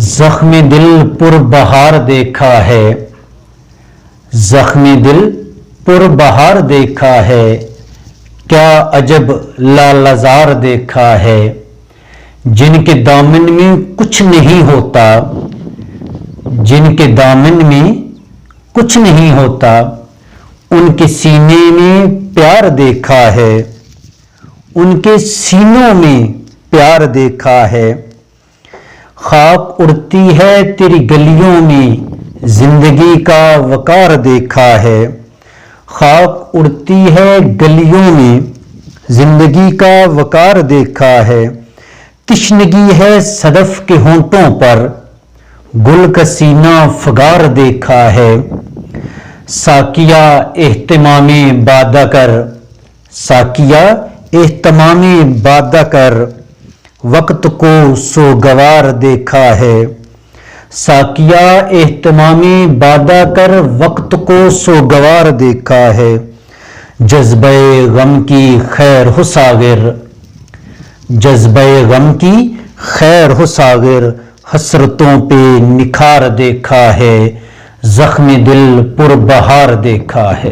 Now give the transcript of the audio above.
زخم دل پر بہار دیکھا ہے، زخم دل پر بہار دیکھا ہے، کیا عجب لالزار دیکھا ہے۔ جن کے دامن میں کچھ نہیں ہوتا، جن کے دامن میں کچھ نہیں ہوتا، ان کے سینے میں پیار دیکھا ہے، ان کے سینوں میں پیار دیکھا ہے۔ خاک اڑتی ہے تیری گلیوں میں، زندگی کا وقار دیکھا ہے۔ خاک اڑتی ہے گلیوں میں، زندگی کا وقار دیکھا ہے۔ تشنگی ہے صدف کے ہونٹوں پر، گل کا سینہ فگار دیکھا ہے۔ ساقیہ اہتمام بادہ کر، ساقیہ اہتمام بادہ کر، وقت کو سوگوار دیکھا ہے۔ ساقیہ اہتمام بادہ کر، وقت کو سوگوار دیکھا ہے۔ جذبہ غم کی خیر ہو ساغر، جذبہ غم کی خیر ہو ساغر، حسرتوں پہ نکھار دیکھا ہے، زخم دل پر بہار دیکھا ہے۔